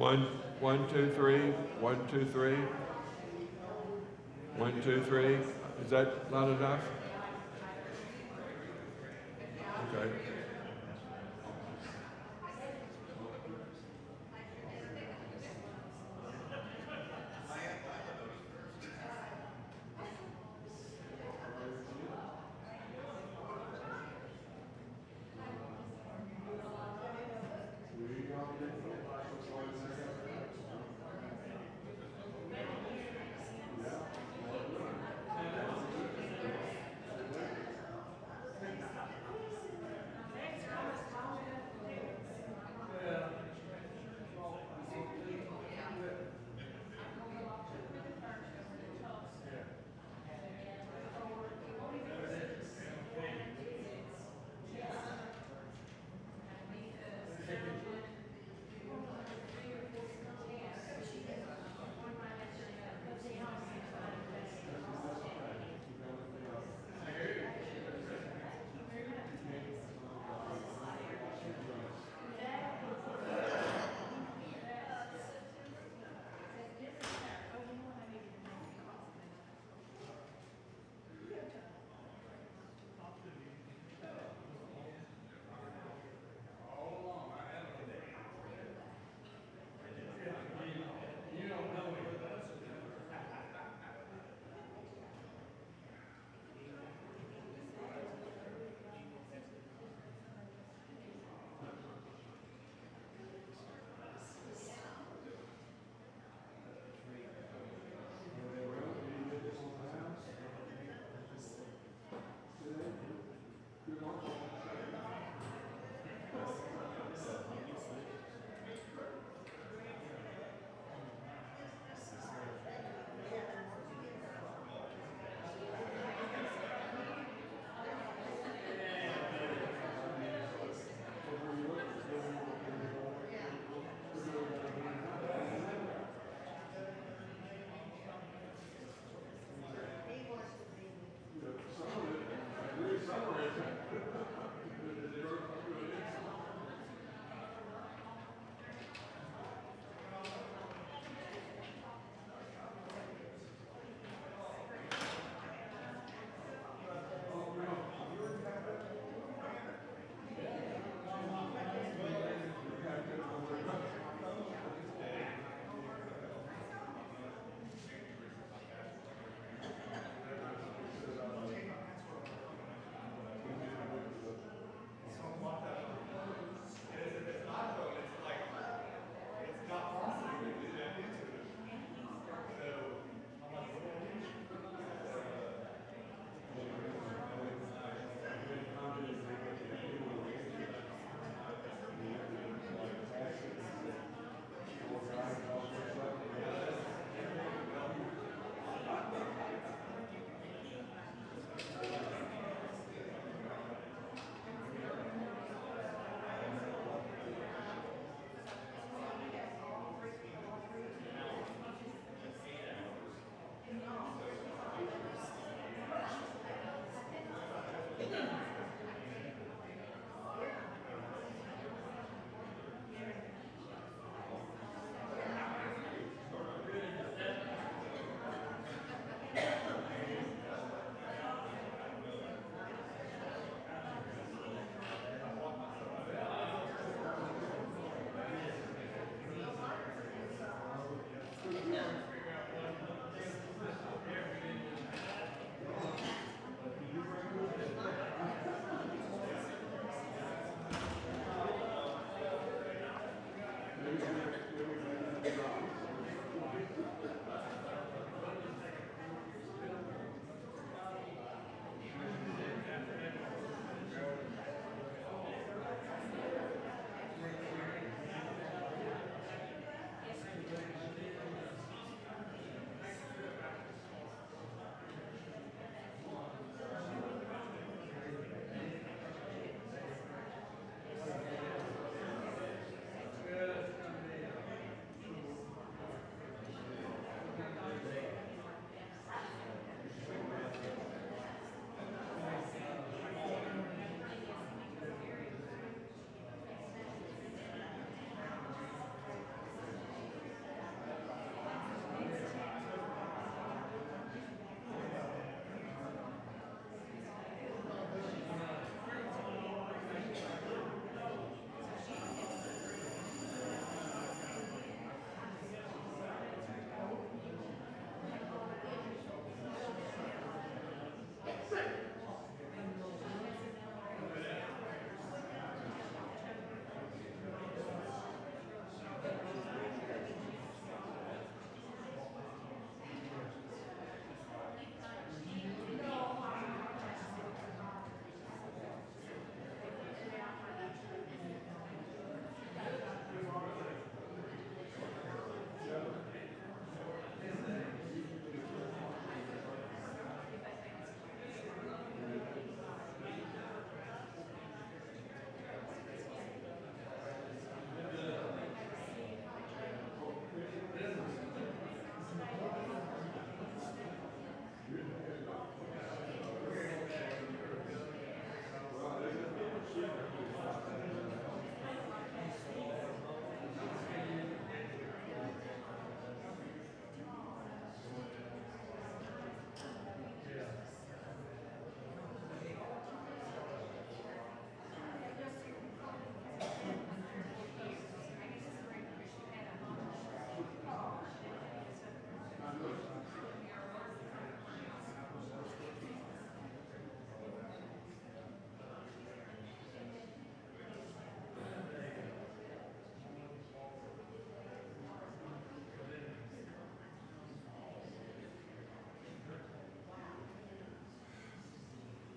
One, one, two, three, one, two, three. One, two, three. Is that not enough? Okay.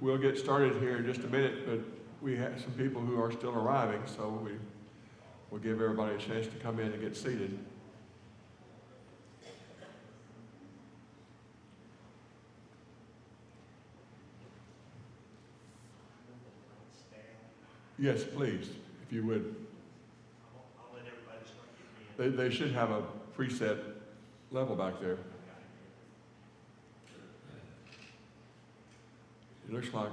we'll get started here in just a minute, but we have some people who are still arriving, so we'll give everybody a chance to come in and get seated. Yes, please, if you would. I'll let everybody start getting in. They should have a preset level back there. It looks like,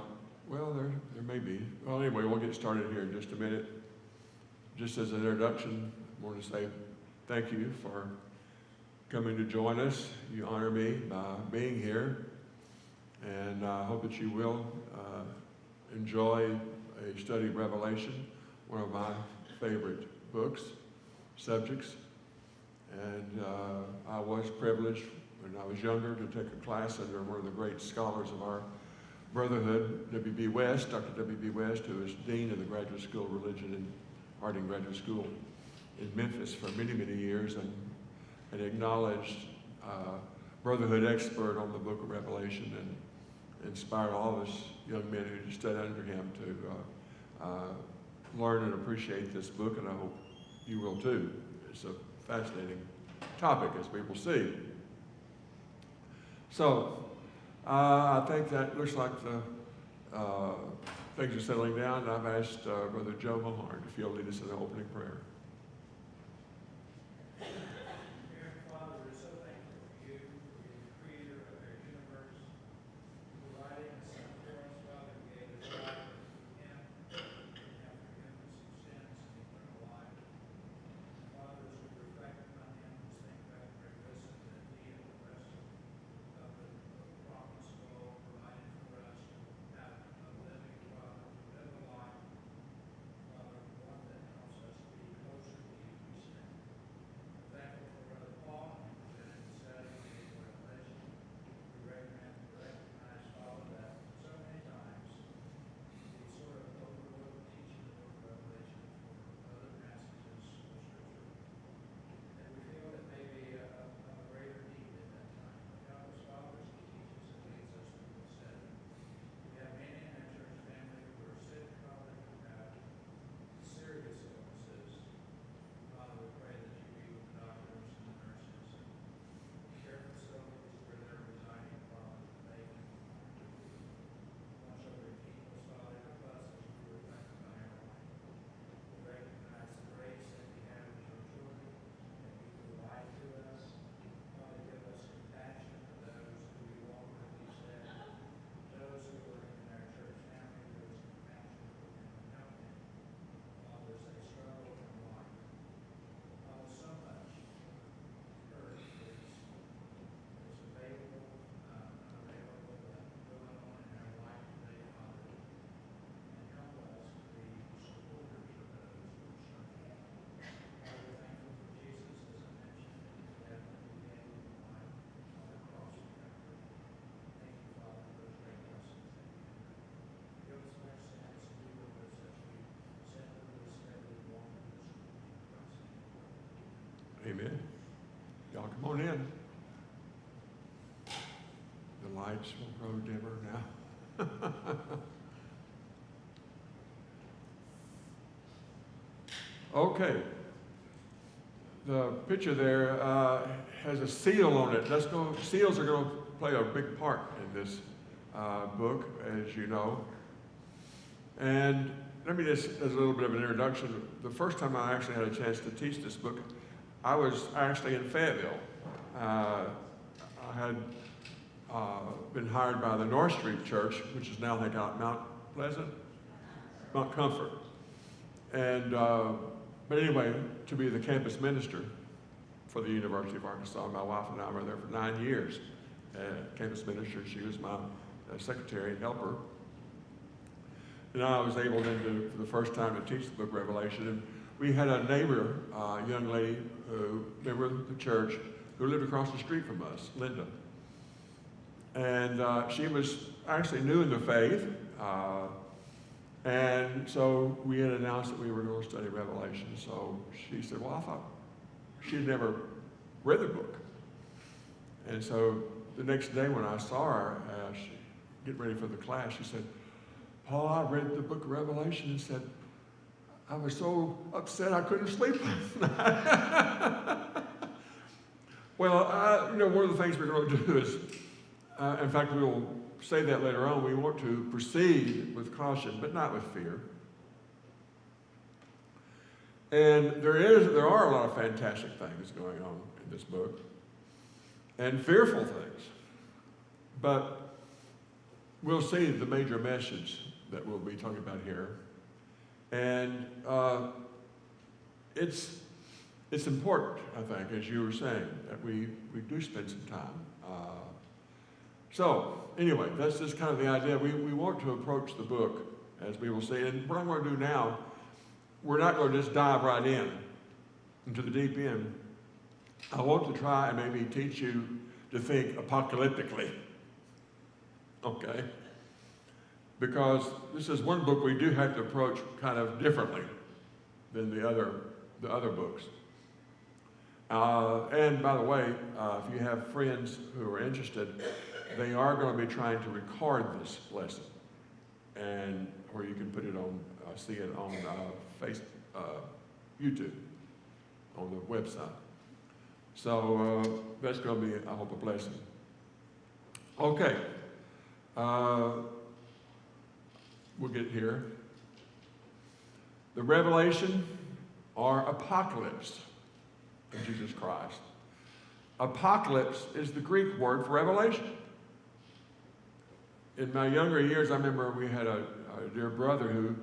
well, there may be. Well, anyway, we'll get started here in just a minute. Just as an introduction, I want to say thank you for coming to join us. You honor me by being here, and I hope that you will enjoy a study of Revelation, one of my favorite books, subjects. And I was privileged when I was younger to take a class under one of the great scholars of our brotherhood, W.B. West, Dr. W.B. West, who is Dean of the Graduate School of Religion in Harding Graduate School in Memphis for many, many years, and an acknowledged brotherhood expert on the book of Revelation, and inspired all of us young men who studied under him to learn and appreciate this book, and I hope you will too. It's a fascinating topic, as we will see. So, I think that looks like the things are settling down, and I've asked Brother Joe Mohorn if he'll lead us in the opening prayer. Amen. Y'all come on in. The lights will grow dimmer now. Okay. The picture there has a seal on it. Seals are going to play a big part in this book, as you know. And let me just, as a little bit of an introduction, the first time I actually had a chance to teach this book, I was actually in Fayetteville. I had been hired by the North Street Church, which is now, I think, out Mount Pleasant? Mount Comfort. And, but anyway, to be the campus minister for the University of Arkansas. My wife and I were there for 9 years. Campus minister, she was my secretary and helper. And I was able then to, for the first time, to teach the book of Revelation. And we had a neighbor, young lady, member of the church, who lived across the street from us, Linda. And she was actually new in the faith. And so we had announced that we were going to study Revelation. So she said, well, I thought she had never read the book. And so the next day when I saw her, getting ready for the class, she said, Oh, I read the book of Revelation and said, I was so upset I couldn't sleep last night. Well, one of the things we're going to do is, in fact, we'll say that later on, we want to proceed with caution, but not with fear. And there are a lot of fantastic things going on in this book, and fearful things. But we'll see the major message that we'll be talking about here. And it's important, I think, as you were saying, that we do spend some time. So, anyway, that's just kind of the idea. We want to approach the book, as we will see. And what I'm going to do now, we're not going to just dive right into the deep end. I want to try and maybe teach you to think apocalyptically. Okay? Because this is one book we do have to approach kind of differently than the other books. And by the way, if you have friends who are interested, they are going to be trying to record this lesson, and or you can put it on, see it on YouTube, on the website. So that's going to be, I hope, a blessing. Okay, we'll get here. The revelation or apocalypse of Jesus Christ. Apocalypse is the Greek word for revelation. In my younger years, I remember we had a dear brother who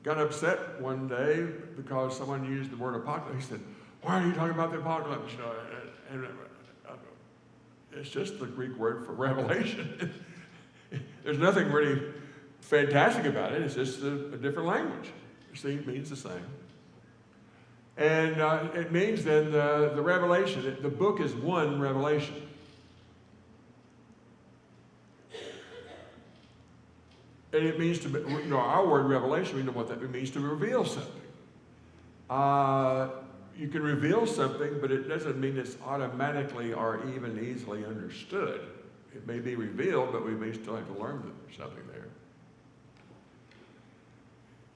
got upset one day because someone used the word apocalypse. He said, "Why are you talking about the apocalypse?" And it's just the Greek word for revelation. There's nothing really fantastic about it. It's just a different language. You see, it means the same. And it means then the revelation, the book is one revelation. And it means to, our word revelation, we know what that means, to reveal something. You can reveal something, but it doesn't mean it's automatically or even easily understood. It may be revealed, but we may still have to learn something there.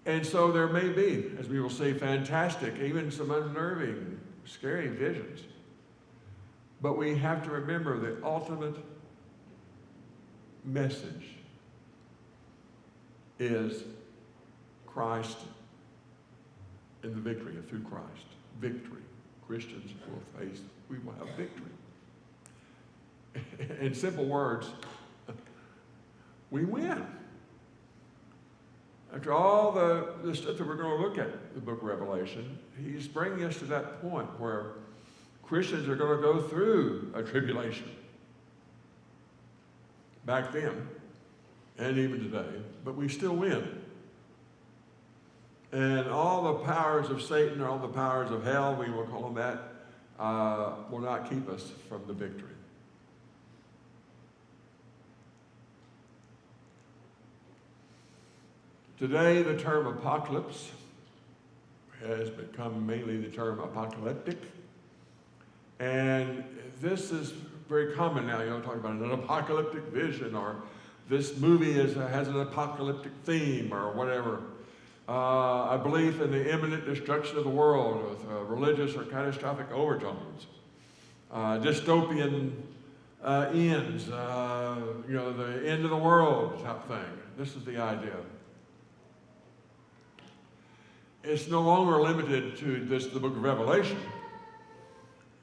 And so there may be, as we will see, fantastic, even some unnerving, scary visions. But we have to remember the ultimate message is Christ and the victory through Christ. Victory. Christians will face, we will have victory. In simple words, we win. After all the stuff that we're going to look at, the book of Revelation, he's bringing us to that point where Christians are going to go through a tribulation. Back then, and even today, but we still win. And all the powers of Satan, all the powers of hell, we will call them that, will not keep us from the victory. Today, the term apocalypse has become mainly the term apocalyptic. And this is very common now. Talking about an apocalyptic vision, or this movie has an apocalyptic theme, or whatever. A belief in the imminent destruction of the world with religious or catastrophic overtones. Dystopian ends, the end of the world type thing. This is the idea. It's no longer limited to the book of Revelation,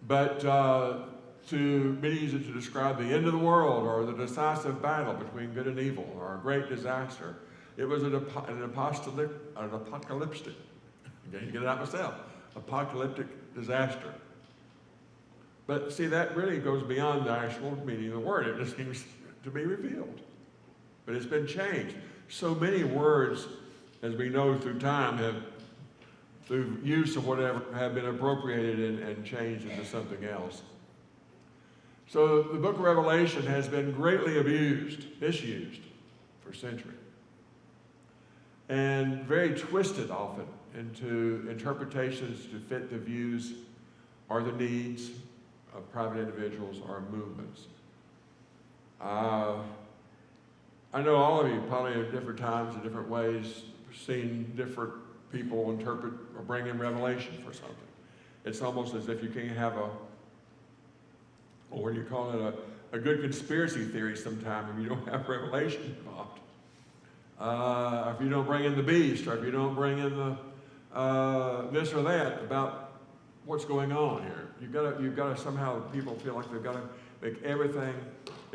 but to many use it to describe the end of the world, or the decisive battle between good and evil, or a great disaster. It was an apocalyptic, okay, you get it out myself, apocalyptic disaster. But see, that really goes beyond the actual meaning of the word. It just seems to be revealed. But it's been changed. So many words, as we know through time, through use of whatever, have been appropriated and changed into something else. So the book of Revelation has been greatly misused for centuries. And very twisted often into interpretations to fit the views or the needs of private individuals or movements. I I know all of you probably at different times, in different ways, seen different people interpret or bring in revelation for something. It's almost as if you can't have or what do you call it, a good conspiracy theory sometime if you don't have revelation involved. If you don't bring in the beast, or if you don't bring in the this or that about what's going on here. You've got to somehow, people feel like they've got to make everything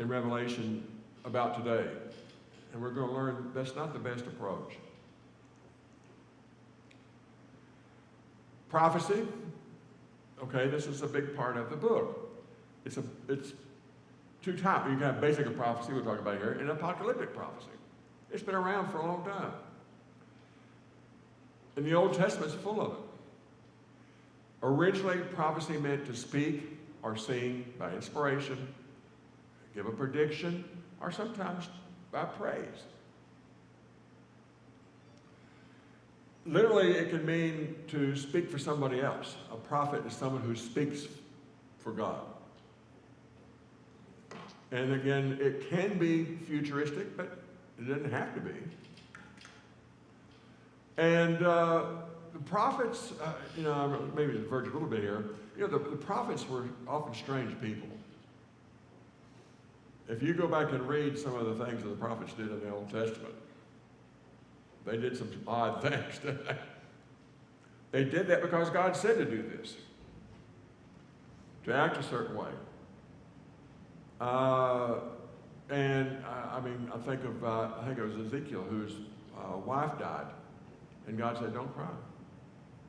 in Revelation about today. And we're going to learn that's not the best approach. Prophecy, okay, this is a big part of the book. It's two types. You can have basic prophecy, we'll talk about here, and apocalyptic prophecy. It's been around for a long time. And the Old Testament's full of it. Originally, prophecy meant to speak or sing by inspiration, give a prediction, or sometimes by praise. Literally, it can mean to speak for somebody else. A prophet is someone who speaks for God. And again, it can be futuristic, but it doesn't have to be. And the prophets, maybe to diverge a little bit here, the prophets were often strange people. If you go back and read some of the things that the prophets did in the Old Testament, they did some odd things, didn't they? They did that because God said to do this, to act a certain way. I think it was Ezekiel whose wife died, and God said, "Don't cry,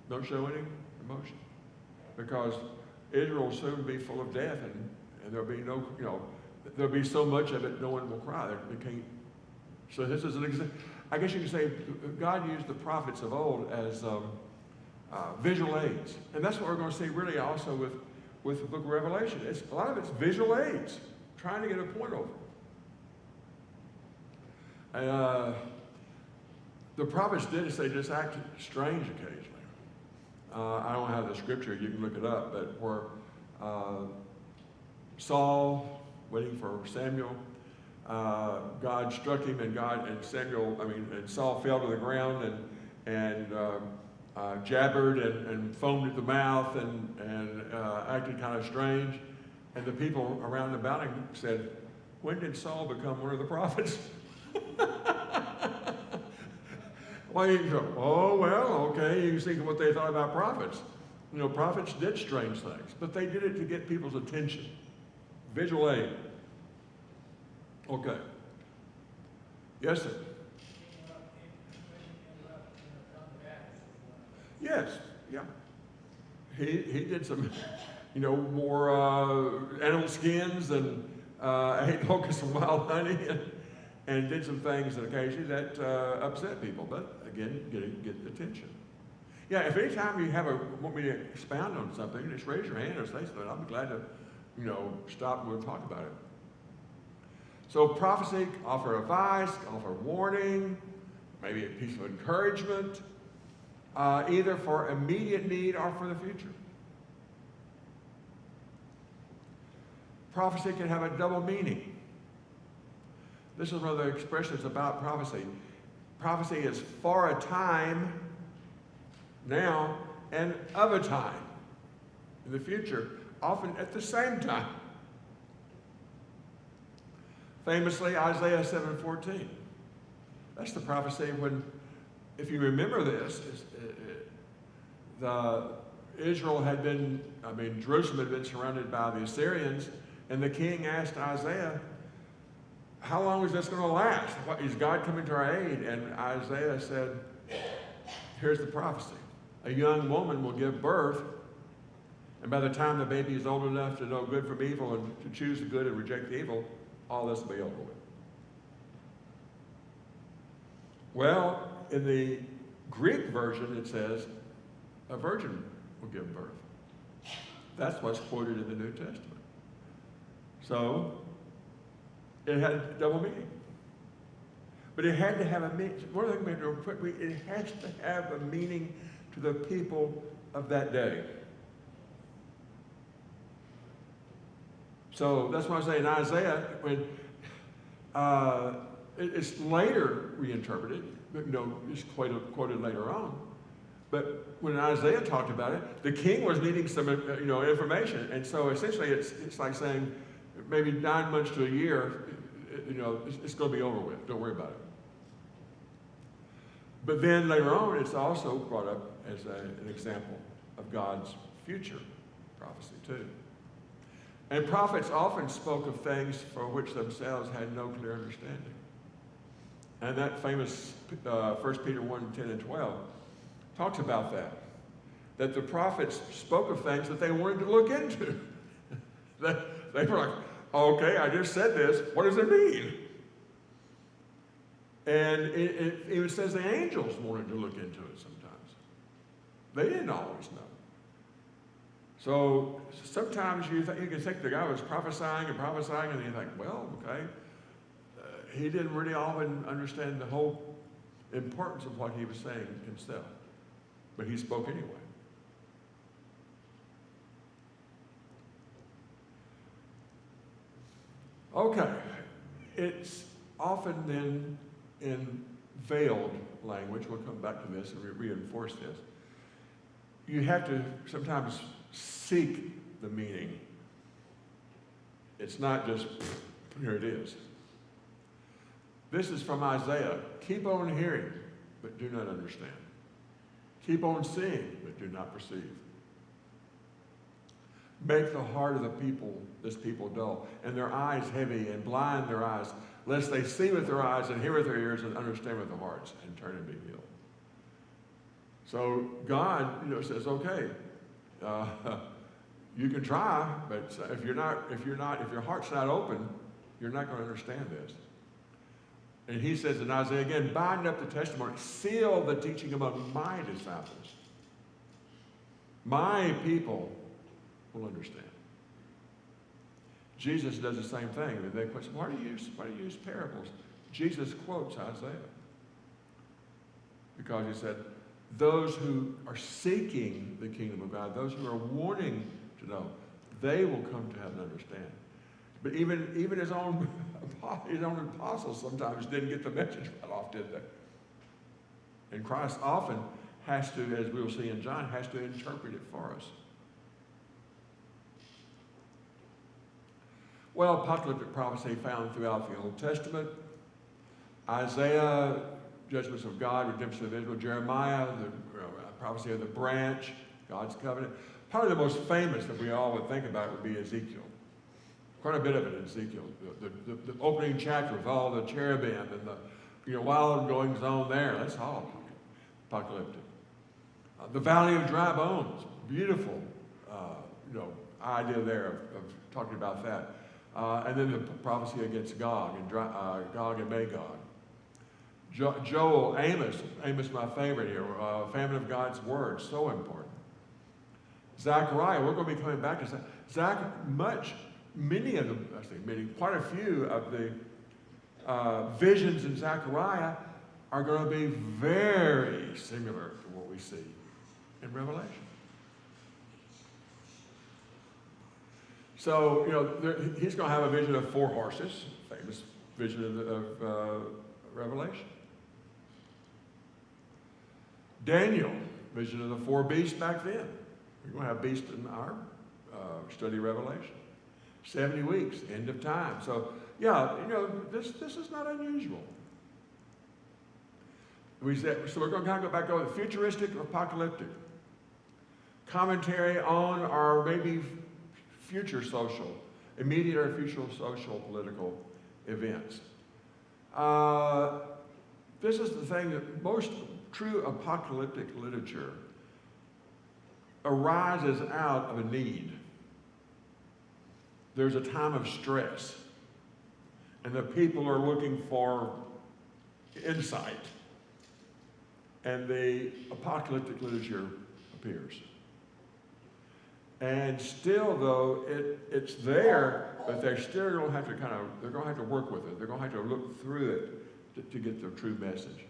don't show any emotion, because Israel will soon be full of death, and there'll be no, there'll be so much of it, no one will cry. They can't." So this is an example. I guess you could say God used the prophets of old as visual aids, and that's what we're going to see really also with the book of Revelation. A lot of it's visual aids, trying to get a point over. The prophets did say just act strange occasionally. I don't have the scripture, you can look it up, but where Saul, waiting for Samuel, God struck him, and Saul fell to the ground and jabbered and foamed at the mouth and acted kind of strange. And the people around about him said, "When did Saul become one of the prophets?" Well, you go, "Oh, well, okay." You see what they thought about prophets. Prophets did strange things, but they did it to get people's attention. Visual aid. Okay. Yes, sir. Yes, yeah. He did some, more animal skins and ate locusts and wild honey and did some things that occasionally that upset people, but again, get attention. Yeah, if any time you want me to expound on something, just raise your hand or say something. I'll be glad to, stop and we'll talk about it. So prophecy, offer advice, offer warning, maybe a piece of encouragement, either for immediate need or for the future. Prophecy can have a double meaning. This is one of the expressions about prophecy. Prophecy is for a time now and of a time in the future, often at the same time. Famously, Isaiah 7:14. That's the prophecy when, if you remember this, Jerusalem had been surrounded by the Assyrians, and the king asked Isaiah, "How long is this going to last? Is God coming to our aid?" And Isaiah said, "Here's the prophecy. A young woman will give birth, and by the time the baby is old enough to know good from evil and to choose the good and reject the evil, all this will be over with." Well, in the Greek version, it says, a virgin will give birth. That's what's quoted in the New Testament. So, it had double meaning. But it had to have a meaning. One of the things we have to put, it has to have a meaning to the people of that day. So that's why I say in Isaiah, when It's later reinterpreted, it's quoted later on. But when Isaiah talked about it, the king was needing some, information. And so essentially it's like saying maybe 9 months to a year, it's going to be over with. Don't worry about it. But then later on, it's also brought up as an example of God's future prophecy too. And prophets often spoke of things for which themselves had no clear understanding. And that famous 1 Peter 1, 10 and 12 talks about that. That the prophets spoke of things that they wanted to look into. They were like, okay, I just said this. What does it mean? And it even says the angels wanted to look into it sometimes. They didn't always know. So sometimes you can think the guy was prophesying, and then you think, well, okay, he didn't really often understand the whole importance of what he was saying himself. But he spoke anyway. Okay, it's often then in veiled language, we'll come back to this and reinforce this. You have to sometimes seek the meaning. It's not just, here it is. This is from Isaiah. Keep on hearing, but do not understand. Keep on seeing, but do not perceive. Make the heart of this people dull, and their eyes heavy, and blind their eyes, lest they see with their eyes and hear with their ears and understand with their hearts and turn and be healed. So God, says, okay, you can try, but if your heart's not open, you're not going to understand this. And he says in Isaiah again, bind up the testimony, seal the teaching among my disciples. My people will understand. Jesus does the same thing. And they question, why do you use parables? Jesus quotes Isaiah. Because he said, those who are seeking the kingdom of God, those who are wanting to know, they will come to have an understanding. But even his own apostles sometimes didn't get the message right off, did they? And Christ often has to, as we'll see in John, has to interpret it for us. Well, apocalyptic prophecy found throughout the Old Testament. Isaiah, judgments of God, redemption of Israel. Jeremiah, the prophecy of the branch, God's covenant. Probably the most famous that we all would think about would be Ezekiel. Quite a bit of it in Ezekiel. The opening chapter with all the cherubim and the wild goings on there. That's all apocalyptic. The valley of dry bones. Beautiful, idea there of talking about that. And then the prophecy against Gog and Magog. Joel, Amos, my favorite here, famine of God's word, so important. Zechariah, we're going to be coming back to that. Quite a few of the visions in Zechariah are going to be very similar to what we see in Revelation. So, he's going to have a vision of 4 horses, famous vision of Revelation. Daniel, vision of the 4 beasts back then. We're going to have beasts in our study of Revelation. 70 weeks, end of time. So, this is not unusual. So we're going to kind of go back over the futuristic, apocalyptic. Commentary on our maybe future social, immediate or future social political events. This is the thing that most true apocalyptic literature arises out of a need. There's a time of stress, and the people are looking for insight, and the apocalyptic literature appears. And still, though, it's there, but they're still going to have to they're going to have to work with it. They're going to have to look through it to get the true message.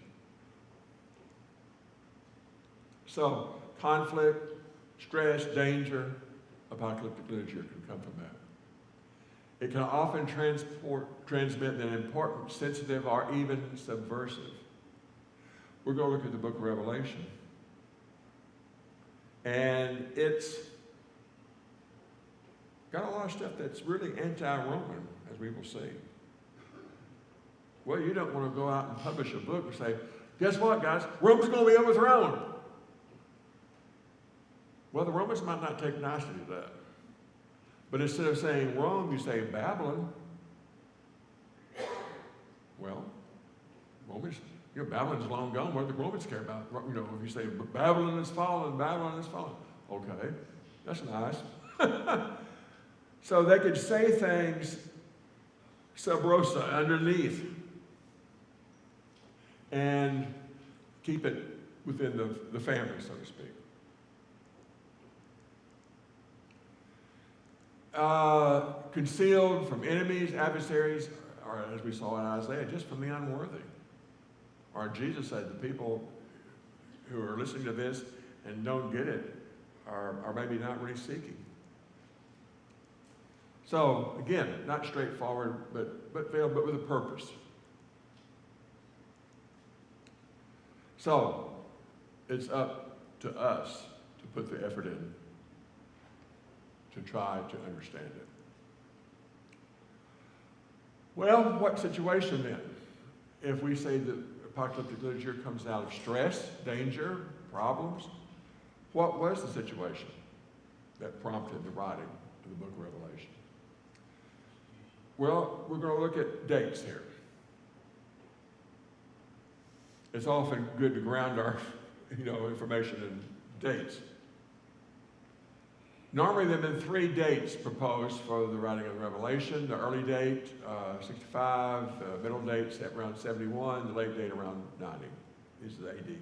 So, conflict, stress, danger, apocalyptic literature can come from that. It can often transmit an important, sensitive, or even subversive. We're going to look at the book of Revelation. And it's got a lot of stuff that's really anti-Roman, as we will see. Well, you don't want to go out and publish a book and say, guess what, guys? Rome's going to be overthrown. Well, the Romans might not take nicely to that. But instead of saying Rome, you say Babylon. Well, Romans, Babylon's long gone. What do the Romans care about? If you say Babylon is fallen, Babylon is fallen. Okay, that's nice. So they could say things sub rosa, underneath, and keep it within the family, so to speak. Concealed from enemies, adversaries, or as we saw in Isaiah, just from the unworthy. Or Jesus said, the people who are listening to this and don't get it are maybe not really seeking. So, again, not straightforward, but veiled, but with a purpose. So, it's up to us to put the effort in to try to understand it. Well, what situation then? If we say that apocalyptic literature comes out of stress, danger, problems, what was the situation that prompted the writing of the book of Revelation? Well, we're going to look at dates here. It's often good to ground our, information in dates. Normally, there have been 3 dates proposed for the writing of the Revelation. The early date, 65, middle date set around 71, the late date around 90. This is AD.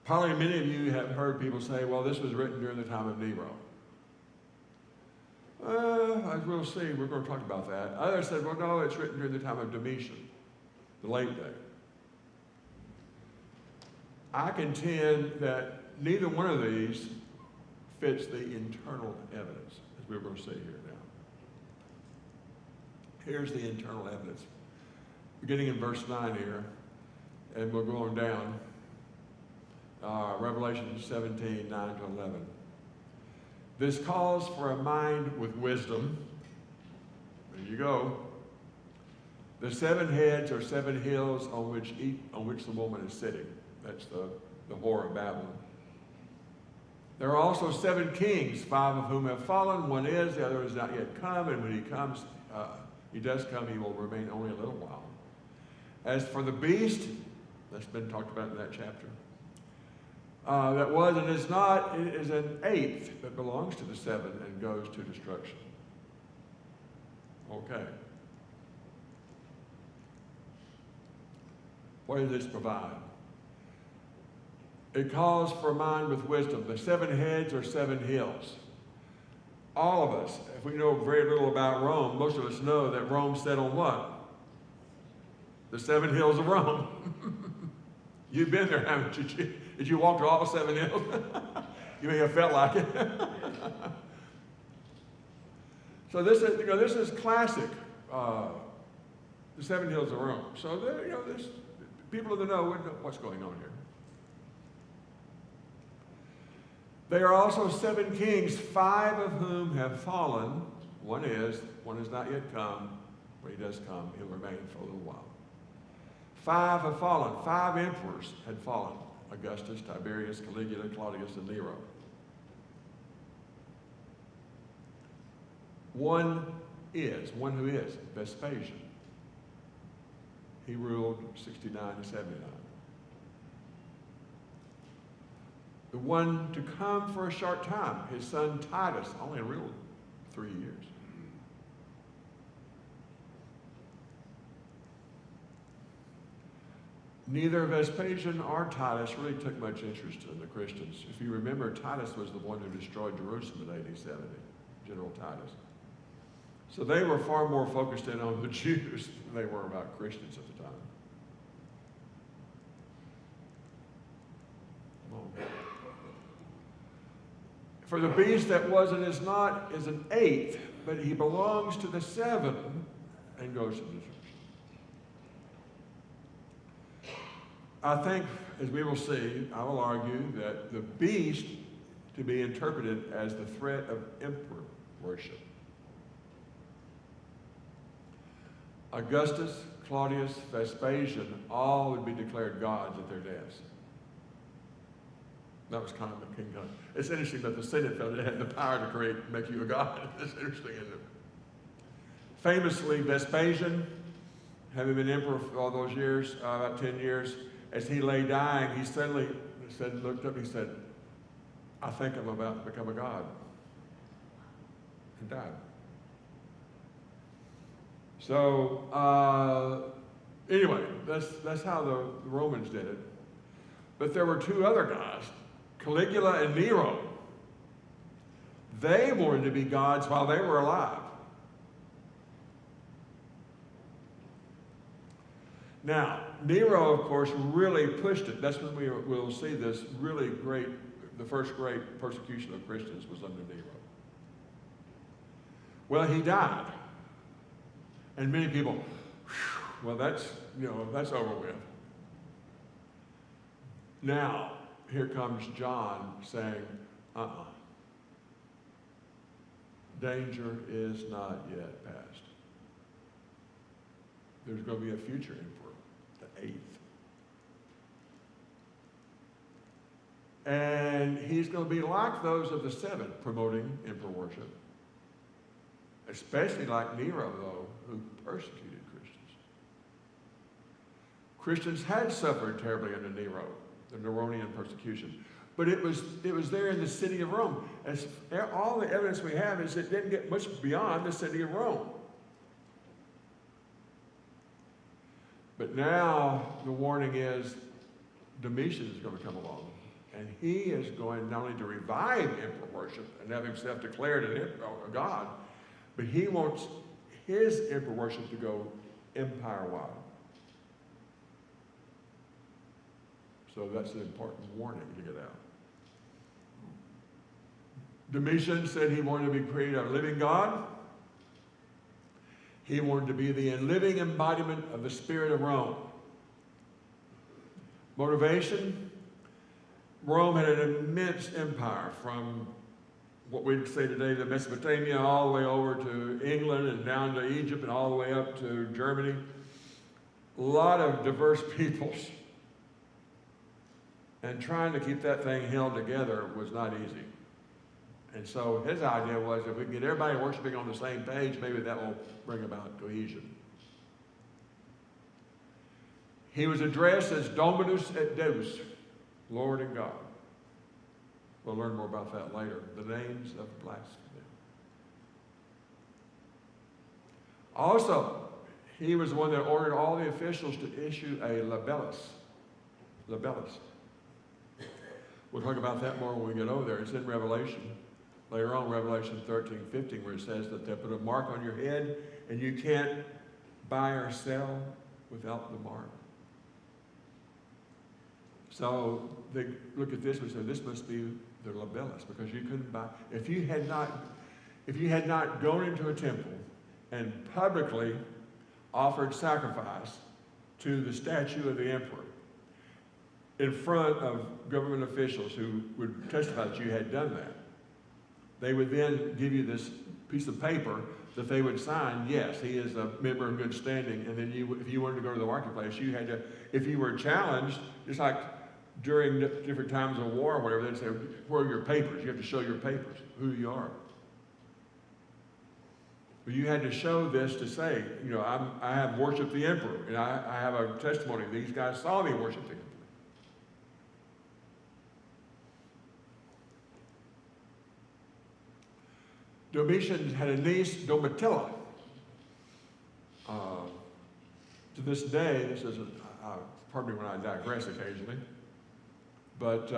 Probably many of you have heard people say, well, this was written during the time of Nero. As we'll see, we're going to talk about that. Others said, well, no, it's written during the time of Domitian, the late day. I contend that neither one of these fits the internal evidence, as we're going to see here now. Here's the internal evidence. Beginning in verse 9 here, and we're going down. Revelation 17, 9 to 11. This calls for a mind with wisdom. There you go. The 7 heads are 7 hills on which the woman is sitting. That's the whore of Babylon. There are also 7 kings, 5 of whom have fallen. One is, the other has not yet come, and when he comes, he does come, he will remain only a little while. As for the beast, that's been talked about in that chapter, that was and is not, it is an 8th that belongs to the 7 and goes to destruction. Okay. What does this provide? It calls for a mind with wisdom. The 7 heads are 7 hills. All of us, if we know very little about Rome, most of us know that Rome sat on what? The 7 hills of Rome. You've been there, haven't you? Did you walk to all 7 hills? You may have felt like it. So this is classic. The 7 hills of Rome. So there's people in the know what's going on here. They are also 7 kings, 5 of whom have fallen. One has not yet come. When he does come, he'll remain for a little while. 5 have fallen. 5 emperors had fallen. Augustus, Tiberius, Caligula, Claudius, and Nero. One who is, Vespasian. He ruled 69 to 79. The one to come for a short time, his son Titus, only ruled 3 years. Neither Vespasian or Titus really took much interest in the Christians. If you remember, Titus was the one who destroyed Jerusalem in AD 70, General Titus. So they were far more focused in on the Jews than they were about Christians at the time. For the beast that was and is not is an eighth, but he belongs to the seven and goes to destruction. I think, as we will see, I will argue that the beast to be interpreted as the threat of emperor worship. Augustus, Claudius, Vespasian, all would be declared gods at their deaths. That was kind of the king. It's interesting that the Senate felt it had the power to make you a god. It's interesting, isn't it? Famously, Vespasian, having been emperor for all those years, about 10 years, as he lay dying, he suddenly looked up and he said, I think I'm about to become a god. And died. So, anyway, that's how the Romans did it. But there were two other guys, Caligula and Nero. They wanted to be gods while they were alive. Now, Nero, of course, really pushed it. That's when we'll see this really great, the first great persecution of Christians was under Nero. Well, he died. And many people, well, that's over with. Now, here comes John saying, danger is not yet past. There's going to be a future emperor, the 8th. And he's going to be like those of the 7, promoting emperor worship. Especially like Nero, though, who persecuted Christians. Christians had suffered terribly under Nero, the Neronian persecution. But it was there in the city of Rome. As all the evidence we have is it didn't get much beyond the city of Rome. But now the warning is Domitian is going to come along. And he is going not only to revive emperor worship and have himself declared a god, but he wants his emperor worship to go empire-wide. So that's an important warning to get out. Domitian said he wanted to be created a living God. He wanted to be the living embodiment of the spirit of Rome. Motivation? Rome had an immense empire from what we'd say today, the Mesopotamia, all the way over to England and down to Egypt and all the way up to Germany. A lot of diverse peoples. And trying to keep that thing held together was not easy. And so his idea was if we can get everybody worshiping on the same page, maybe that will bring about cohesion. He was addressed as Dominus et Deus, Lord and God. We'll learn more about that later. The names of blasphemy. Also, he was the one that ordered all the officials to issue a libellus. Libellus. We'll talk about that more when we get over there. It's in Revelation. Later on, Revelation 13:15, where it says that they put a mark on your head and you can't buy or sell without the mark. So they look at this and say, this must be the libellus, because you couldn't buy. If you had not gone into a temple and publicly offered sacrifice to the statue of the emperor in front of government officials who would testify that you had done that, they would then give you this piece of paper that they would sign, yes, he is a member in good standing, and then if you wanted to go to the marketplace, you had to, if you were challenged, just like during different times of war or whatever, they'd say, where are your papers? You have to show your papers, who you are. But you had to show this to say, I have worshiped the emperor, and I have a testimony. These guys saw me worship the emperor. Domitian had a niece, Domitilla. To this day, this is, pardon me when I digress occasionally, but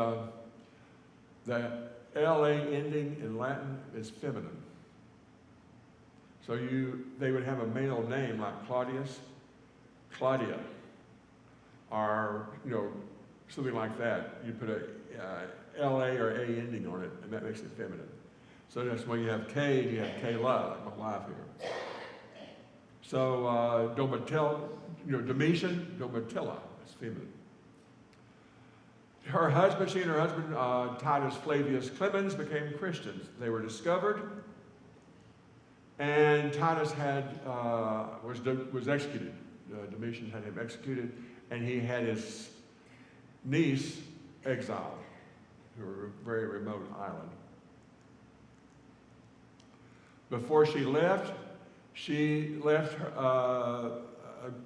the LA ending in Latin is feminine. So they would have a male name like Claudius, Claudia, or something like that. You put a L-A or A ending on it, and that makes it feminine. So that's when you have K and you have Kayla, like my wife here. So Domitian, Domitilla, it's feminine. Her husband, she and her husband, Titus Flavius Clemens, became Christians. They were discovered, and Titus was executed. Domitian had him executed, and he had his niece exiled to a very remote island. Before she left a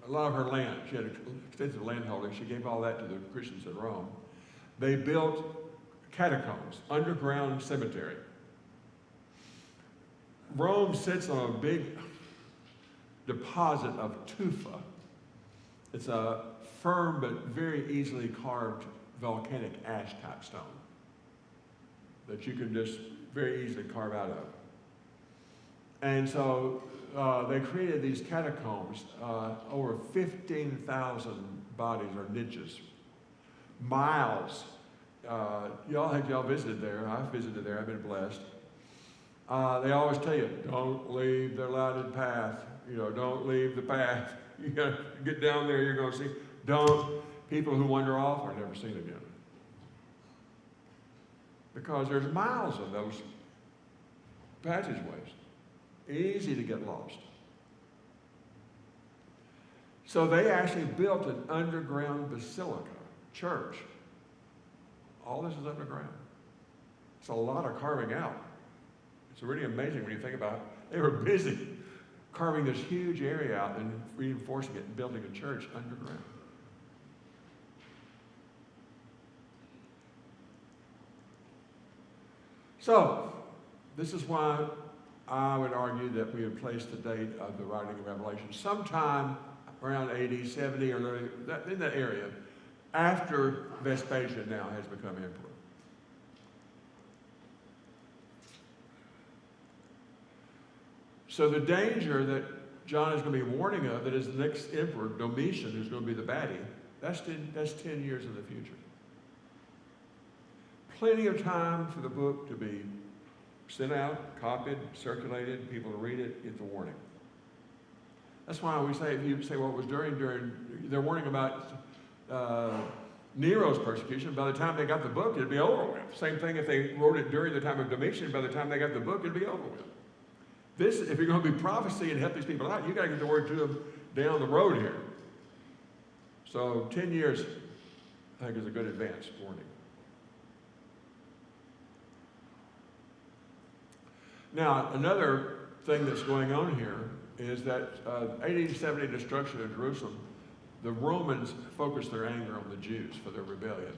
lot of her land. She had extensive land holding. She gave all that to the Christians in Rome. They built catacombs, underground cemetery. Rome sits on a big deposit of tufa. It's a firm but very easily carved volcanic ash type stone that you can just very easily carve out of. And so they created these catacombs, over 15,000 bodies or niches, miles. Y'all visited there. I've visited there. I've been blessed. They always tell you, don't leave the lighted path. Don't leave the path. You got to get down there. You're going to see. People who wander off are never seen again. Because there's miles of those passageways. Easy to get lost. So they actually built an underground basilica, church. All this is underground. It's a lot of carving out. It's really amazing when you think about it. They were busy carving this huge area out and reinforcing it and building a church underground. So, this is why I would argue that we have placed the date of the writing of Revelation sometime around 80, 70, or in that area, after Vespasian now has become emperor. So the danger that John is going to be warning of, that is the next emperor, Domitian, who's going to be the baddie, that's 10 years in the future. Plenty of time for the book to be sent out, copied, circulated, people to read it, get the warning. That's why we say, if you say, well, it was during they're warning about Nero's persecution. By the time they got the book, it'd be over with. Same thing if they wrote it during the time of Domitian. By the time they got the book, it'd be over with. This, if you're going to be prophecy and help these people out, you got to get the word to them down the road here. So 10 years, I think, is a good advance warning. Now, another thing that's going on here is that 80-70 destruction of Jerusalem, the Romans focused their anger on the Jews for their rebellion.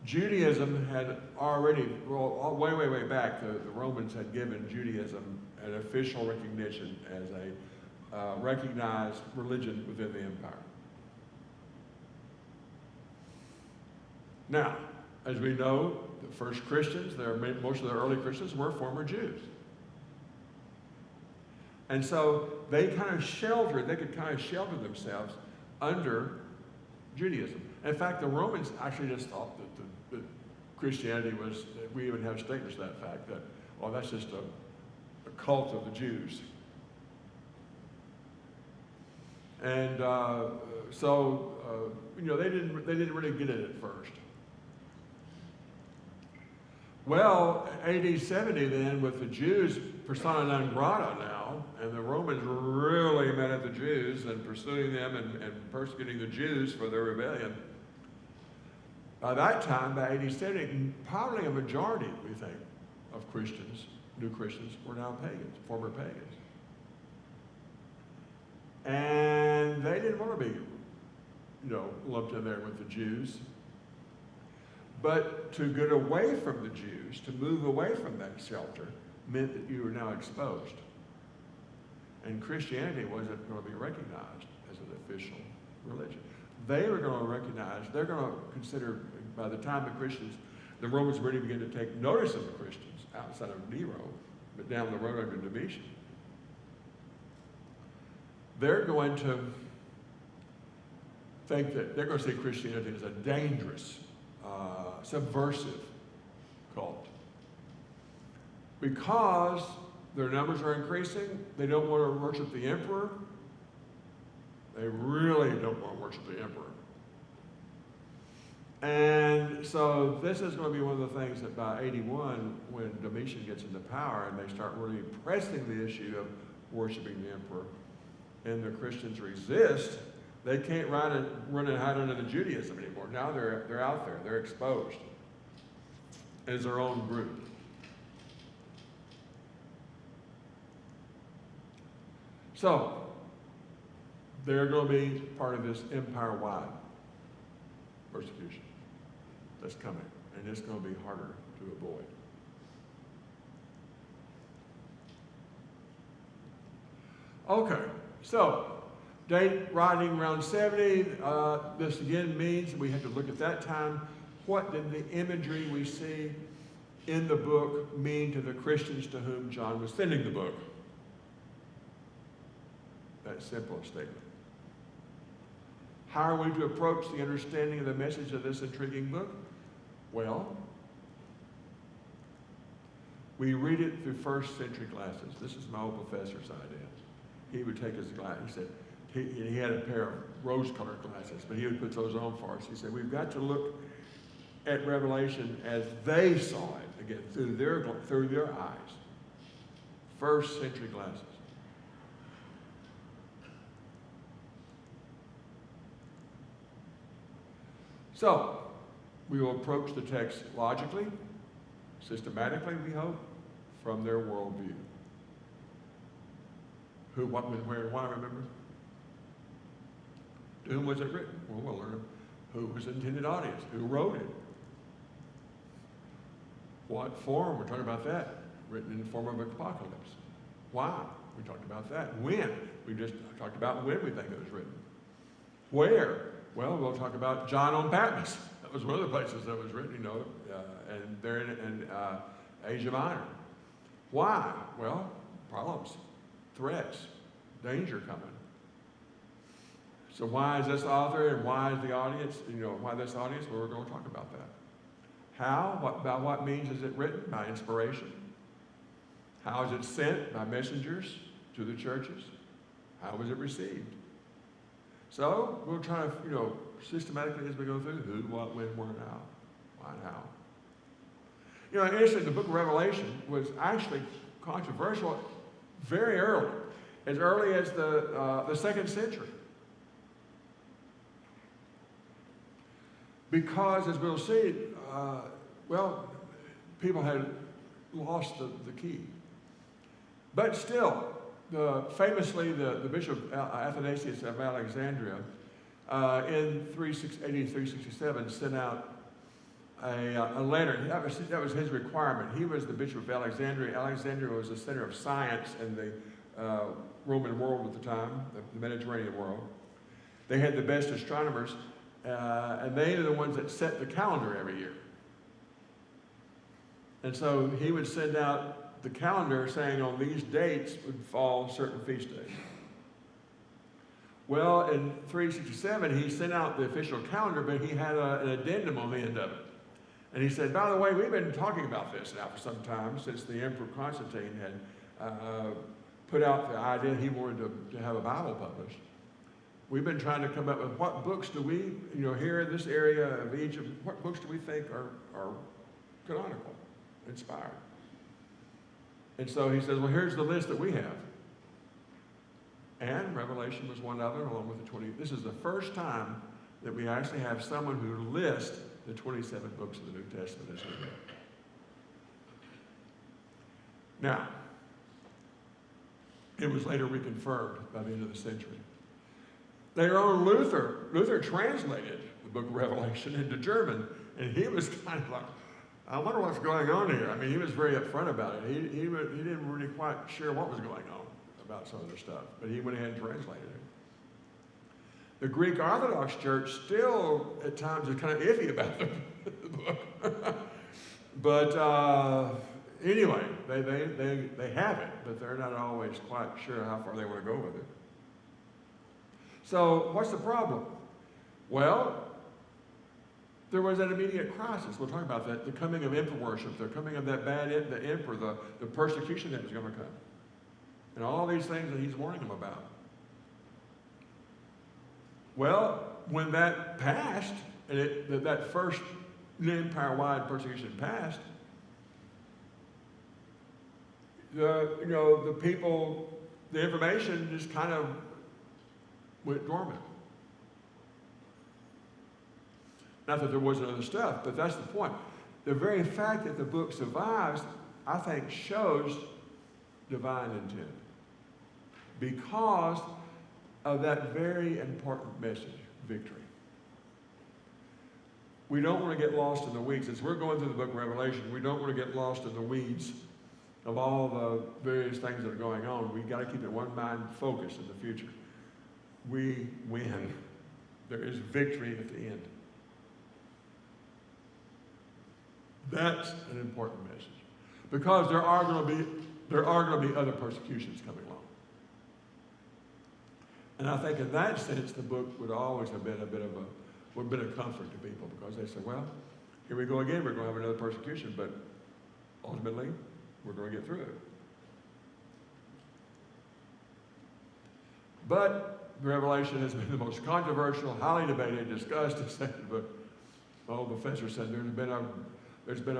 Judaism had already, well, way back, the Romans had given Judaism an official recognition as a recognized religion within the empire. Now, as we know, the first Christians, most of the early Christians were former Jews. And so they could kind of shelter themselves under Judaism. In fact, the Romans actually just thought that Christianity was, we even have statements to that fact, that, well, that's just a cult of the Jews. And they didn't really get it at first. Well, AD 70 then, with the Jews persona non grata now, and the Romans really mad at the Jews and pursuing them and persecuting the Jews for their rebellion. By that time, by AD 70, probably a majority, we think, of Christians, new Christians, were now pagans, former pagans. And they didn't want to be, lumped in there with the Jews. But to get away from the Jews, to move away from that shelter, meant that you were now exposed. And Christianity wasn't going to be recognized as an official religion. They were going to recognize, they're going to consider, by the time the Romans really began to take notice of the Christians outside of Nero, but down the road under Domitian, they're going to think that they're going to see Christianity as a dangerous subversive cult. Because their numbers are increasing, they don't want to worship the emperor. They really don't want to worship the emperor. And so this is going to be one of the things that by 81, when Domitian gets into power and they start really pressing the issue of worshiping the emperor, and the Christians resist, they can't run and hide under the Judaism anymore. Now they're out there. They're exposed as their own group. So they're going to be part of this empire-wide persecution that's coming, and it's going to be harder to avoid. Okay, so date writing around 70. This again means we have to look at that time. What did the imagery we see in the book mean to the Christians to whom John was sending the book? That simple statement. How are we to approach the understanding of the message of this intriguing book? Well, we read it through first century glasses. This is my old professor's idea. He would take his glass, he said, he had a pair of rose-colored glasses, but he would put those on for us. He said, we've got to look at Revelation as they saw it, again, through their eyes. First century glasses. So, we will approach the text logically, systematically, we hope, from their worldview. Who, what, when, where, and why, remember? To whom was it written? Well, we'll learn who was the intended audience, who wrote it. What form? We're talking about that. Written in the form of apocalypse. Why? We talked about that. When? We just talked about when we think it was written. Where? Well, we'll talk about John on Patmos. That was one of the places that was written, and they're in Asia Minor. Why? Well, problems, threats, danger coming. So why is this author and why is the audience, why this audience? Well, we're going to talk about that. How? By what means is it written? By inspiration. How is it sent? By messengers to the churches. How was it received? So we'll try to, systematically as we go through who, what, when, where, and how. Why and how. Interesting, the book of Revelation was actually controversial very early as the second century. Because, as we'll see, people had lost the key. But still, famously, the Bishop Athanasius of Alexandria, in 367, sent out a letter. That was his requirement. He was the Bishop of Alexandria. Alexandria was the center of science in the Roman world at the time, the Mediterranean world. They had the best astronomers, and they are the ones that set the calendar every year. And so he would send out the calendar saying on these dates would fall certain feast days. Well, in 367, he sent out the official calendar, but he had an addendum on the end of it. And he said, by the way, we've been talking about this now for some time, since the Emperor Constantine had put out the idea he wanted to have a Bible published. We've been trying to come up with what books do we, here in this area of Egypt, what books do we think are canonical, inspired? And so he says, well, here's the list that we have. And Revelation was one of them, along with the 20. This is the first time that we actually have someone who lists the 27 books of the New Testament as we read. Now, it was later reconfirmed by the end of the century. Later on, Luther translated the book of Revelation into German, and he was kind of like, I wonder what's going on here. I mean, he was very upfront about it. He didn't really quite sure what was going on about some of the stuff, but he went ahead and translated it. The Greek Orthodox Church still, at times, is kind of iffy about the book. But anyway, they have it, but they're not always quite sure how far they want to go with it. So what's the problem? Well, there was an immediate crisis. We'll talk about that. The coming of emperor worship, the coming of that the emperor, the persecution that was going to come. And all these things that he's warning them about. Well, when that passed, and that first empire-wide persecution passed, the people, the information just kind of went dormant. Not that there wasn't other stuff, but that's the point. The very fact that the book survives, I think, shows divine intent. Because of that very important message, victory. We don't want to get lost in the weeds. As we're going through the book of Revelation, we don't want to get lost in the weeds of all the various things that are going on. We've got to keep it one mind focused in the future. We win. There is victory at the end. That's an important message. Because there are going to be other persecutions coming along. And I think in that sense, the book would always have been would have been a comfort to people, because they say, well, here we go again, we're going to have another persecution, but ultimately, we're going to get through it. But the Revelation has been the most controversial, highly debated, discussed, accepted book. Oh, the professor said there's been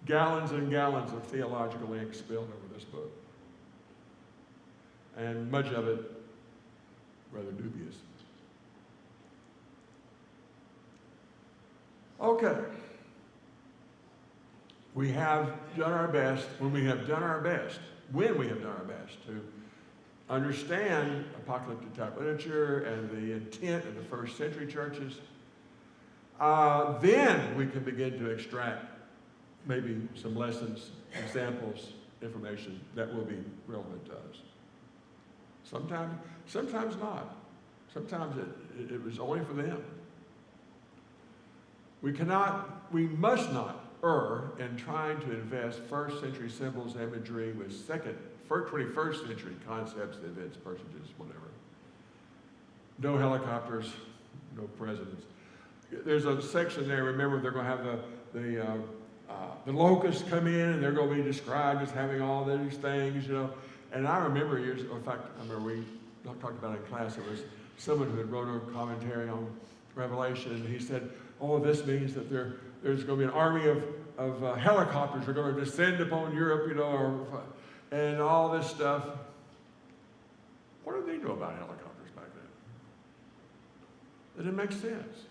gallons and gallons of theological ink spilled over this book. And much of it rather dubious. Okay. We have done our best, when we have done our best to understand apocalyptic type literature and the intent of the first century churches, then we can begin to extract maybe some lessons, examples, information that will be relevant to us. Sometimes not. Sometimes it was only for them. We must not err in trying to invest first century symbols, imagery with 21st century concepts, events, personages, whatever. No helicopters, no presidents. There's a section there, remember, they're going to have the locusts come in, and they're going to be described as having all these things, And I remember years, in fact, I remember we talked about it in class, it was someone who had wrote a commentary on Revelation, and he said, oh, this means that there's going to be an army of helicopters are going to descend upon Europe, and all this stuff. What did they know about helicopters back then? It didn't make sense.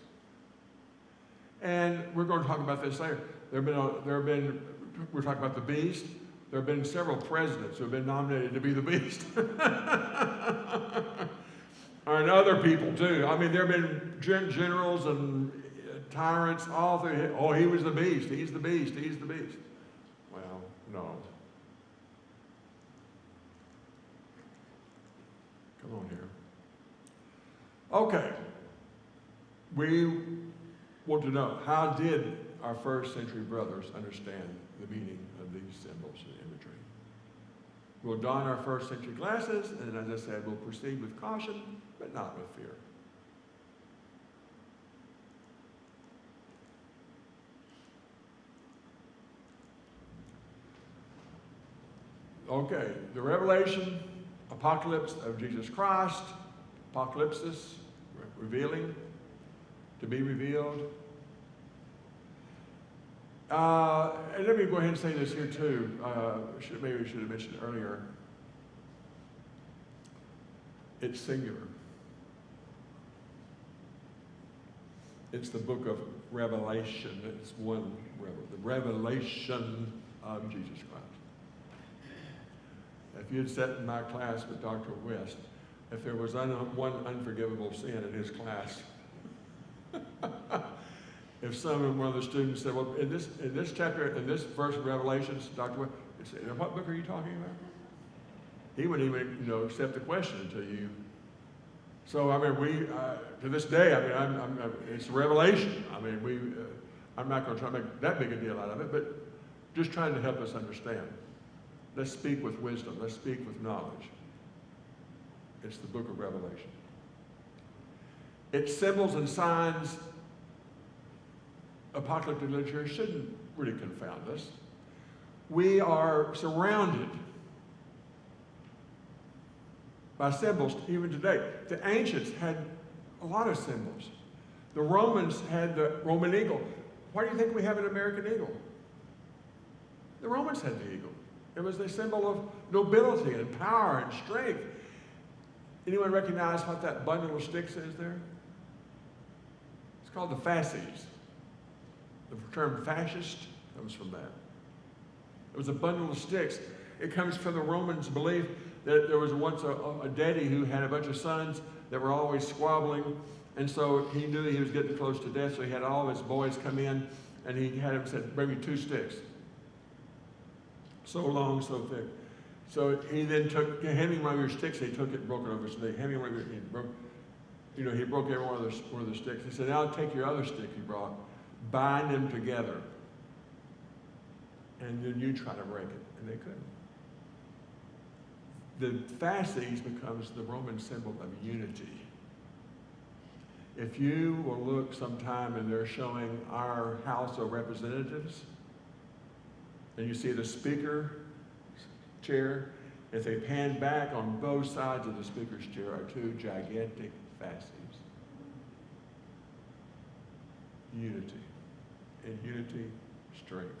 And we're going to talk about this later. We're talking about the beast. There have been several presidents who have been nominated to be the beast. And other people too. I mean, there have been generals and tyrants all through. Oh, he was the beast. He's the beast. He's the beast. Well, no. Come on here. Okay. We want to know, how did our first century brothers understand the meaning of these symbols and imagery? We'll don our first century glasses, and as I said, we'll proceed with caution, but not with fear. Okay, the revelation, apocalypse of Jesus Christ, apocalypsis, revealing, to be revealed. And let me go ahead and say this here too. Maybe we should have mentioned earlier. It's singular. It's the book of Revelation. It's one, the revelation of Jesus Christ. If you had sat in my class with Dr. West, if there was one unforgivable sin in his class, if one of the students said, well, in this chapter, in this verse of Revelations, Dr. West, he said, what book are you talking about? He wouldn't even, accept the question until you. So, I mean, to this day, I mean, it's a revelation. I mean, I'm not going to try to make that big a deal out of it, but just trying to help us understand. Let's speak with wisdom. Let's speak with knowledge. It's the book of Revelation. Its symbols and signs apocalyptic literature shouldn't really confound us. We are surrounded by symbols even today. The ancients had a lot of symbols. The Romans had the Roman eagle. Why do you think we have an American eagle? The Romans had the eagle. It was a symbol of nobility and power and strength. Anyone recognize what that bundle of sticks is there? It's called the fasces. The term fascist comes from that. It was a bundle of sticks. It comes from the Romans' belief that there was once a daddy who had a bunch of sons that were always squabbling, and so he knew that he was getting close to death, so he had all of his boys come in, and he had them said, bring me 2 sticks. So long, so thick. So he then took, hand me one of your sticks, he took it and broke it over his knee. Hand me one of your, he broke every one of the sticks. He said, now take your other stick you brought, bind them together, and then you try to break it. And they couldn't. The fasces becomes the Roman symbol of unity. If you will look sometime and they're showing our House of Representatives, and you see the speaker chair, if they pan back, on both sides of the speaker's chair are 2 gigantic fasces. Unity. And unity, strength.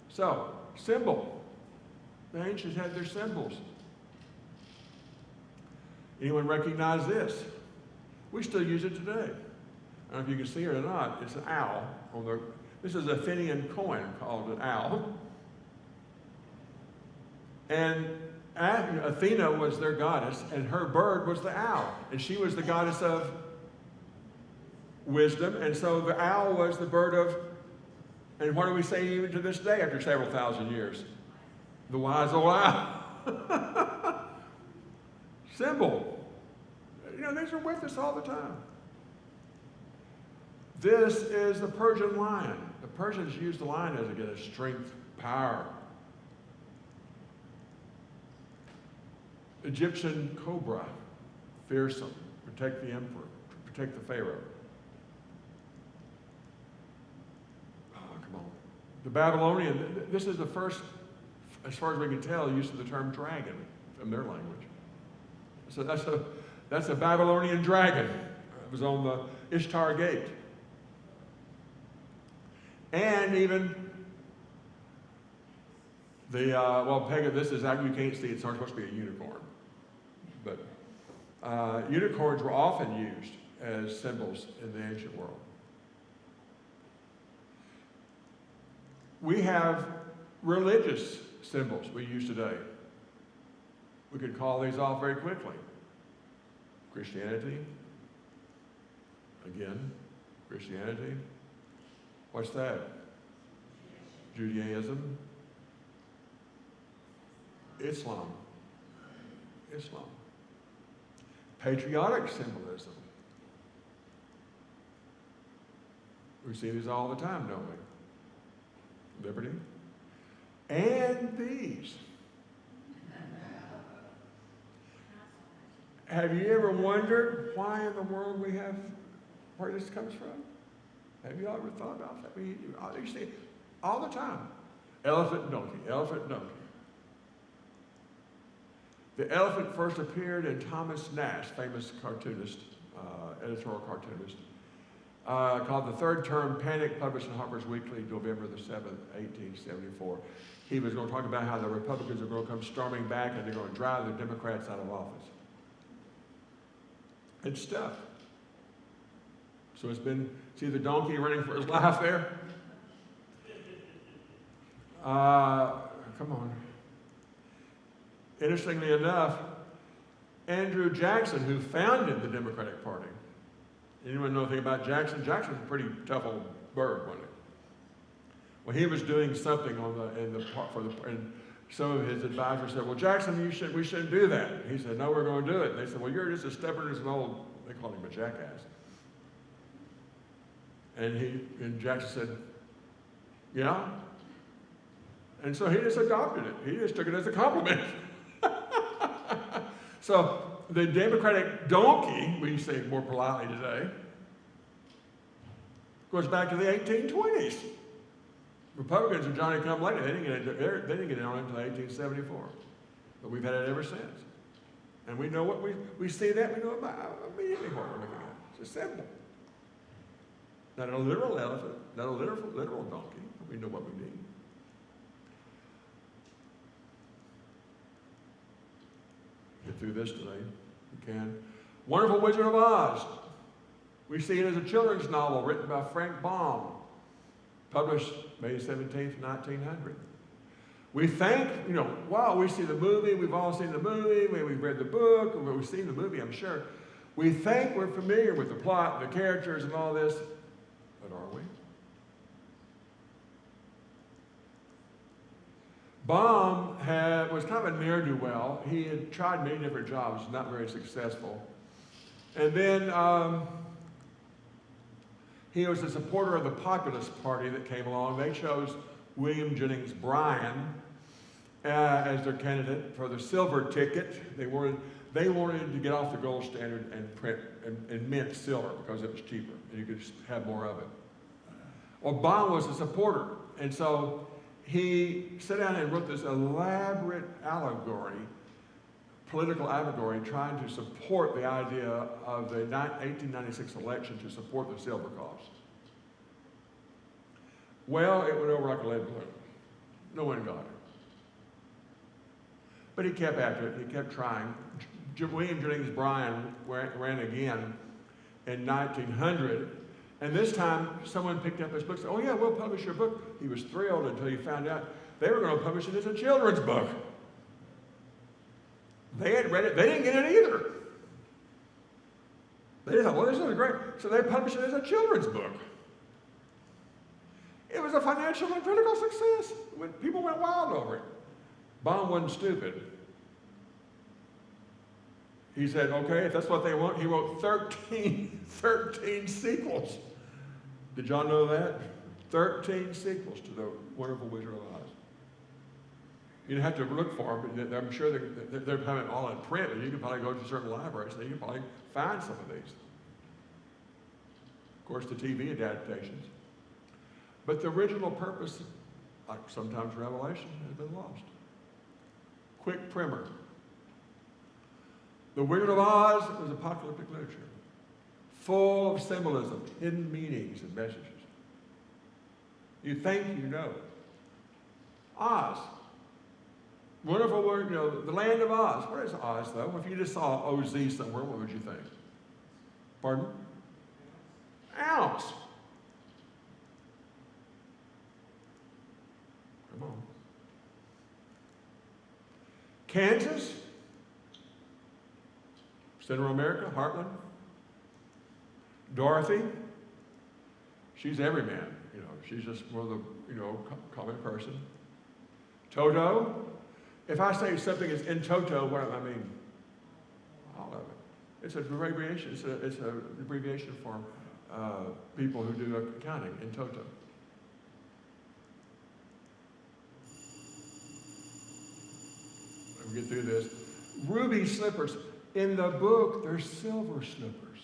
So, symbol. The ancients had their symbols. Anyone recognize this? We still use it today. I don't know if you can see it or not. It's an owl. This is a Athenian coin called an owl. And Athena was their goddess, and her bird was the owl. And she was the goddess of wisdom, and so the owl was the bird of, and what do we say even to this day after several thousand years? The wise old owl. Symbol. These are with us all the time. This is the Persian lion. The Persians used the lion as a strength, power. Egyptian cobra, fearsome, protect the emperor, protect the pharaoh. Oh, come on. The Babylonian, this is the first, as far as we can tell, use of the term dragon from their language. So that's a Babylonian dragon. It was on the Ishtar Gate. And even this is, you can't see, it's not supposed to be a unicorn. But unicorns were often used as symbols in the ancient world. We have religious symbols we use today. We could call these off very quickly. Christianity. Again, Christianity. What's that? Judaism. Islam. Patriotic symbolism. We see these all the time, don't we? Liberty. And these. Have you ever wondered why in the world we have, where this comes from? Have you ever thought about that? You see it all the time. Elephant, donkey, elephant, donkey. The elephant first appeared in Thomas Nash, famous cartoonist, editorial cartoonist, called The Third Term Panic, published in Harper's Weekly, November the 7th, 1874. He was going to talk about how the Republicans are going to come storming back and they're going to drive the Democrats out of office. It's stuck. So it's been, see the donkey running for his life there? Come on. Interestingly enough, Andrew Jackson, who founded the Democratic Party, anyone know anything about Jackson? Jackson's a pretty tough old bird, wasn't he? Well, he was doing something and some of his advisors said, "Well, Jackson, we shouldn't do that." He said, "No, we're going to do it." And they said, "Well, you're just as stubborn as an old," they called him a jackass. And Jackson said, "Yeah." And so he just adopted it. He just took it as a compliment. So the Democratic donkey, we say more politely today, Goes back to the 1820s. Republicans are Johnny come later. They didn't get it on until 1874. But we've had it ever since. And we know what we see that, we know about immediately what we're looking at. It's a symbol. Not a literal elephant, not a literal donkey. We know what we mean. Get through this today. We can. Wonderful Wizard of Oz. We see it as a children's novel written by Frank Baum, published May 17th, 1900. We think, wow, we see the movie, we've all seen the movie, we've read the book, or we've seen the movie, I'm sure. We think we're familiar with the plot, the characters, and all this, but are we? Baum was kind of a ne'er-do-well. He had tried many different jobs, not very successful. And then he was a supporter of the Populist Party that came along. They chose William Jennings Bryan as their candidate for the silver ticket. They wanted to get off the gold standard and print and mint silver because it was cheaper and you could just have more of it. Well, Baum was a supporter, and so he sat down and wrote this elaborate allegory, political allegory, trying to support the idea of the 1896 election to support the silver cause. Well, it went over like a lead balloon. No one got it. But he kept after it. He kept trying. William Jennings Bryan ran again in 1900. And this time, someone picked up his book and said, oh yeah, we'll publish your book. He was thrilled until he found out they were going to publish it as a children's book. They had read it. They didn't get it either. They thought, well, this is great. So they published it as a children's book. It was a financial and critical success. People went wild over it. Baum wasn't stupid. He said, okay, if that's what they want, he wrote 13 sequels. Did y'all know that? 13 sequels to the Wonderful Wizard of Oz. You'd have to look for them, but I'm sure they're having it all in print, and you can probably go to certain libraries, and you can probably find some of these. Of course, the TV adaptations. But the original purpose, like sometimes Revelation, has been lost. Quick primer. The Wizard of Oz was apocalyptic literature, full of symbolism, hidden meanings, and messages. You think you know. Oz. Wonderful word, the land of Oz. What is Oz, though? If you just saw OZ somewhere, what would you think? Pardon? Ounce. Come on. Kansas. Central America, Heartland. Dorothy. She's every man. She's just one of the, common person. Toto. If I say something is in toto, what do I mean? All of it. It's an abbreviation. It's an abbreviation for people who do accounting in toto. Let me get through this. Ruby slippers. In the book, they're silver slippers.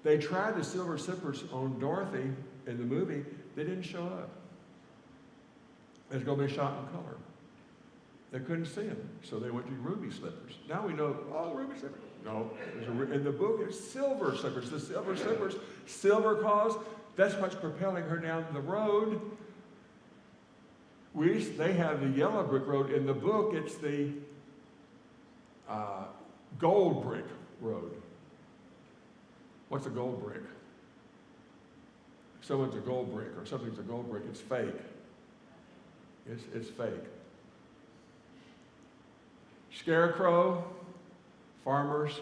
They tried the silver slippers on Dorothy in the movie. They didn't show up. It's going to be shot in color. They couldn't see them, so they went to ruby slippers. Now we know, ruby slippers. No, in the book, it's silver slippers. The silver slippers, silver cause, that's what's propelling her down the road. They have the yellow brick road. In the book, it's the gold brick road. What's a gold brick? If someone's a gold brick or something's a gold brick, it's fake. It's fake. Scarecrow, farmers,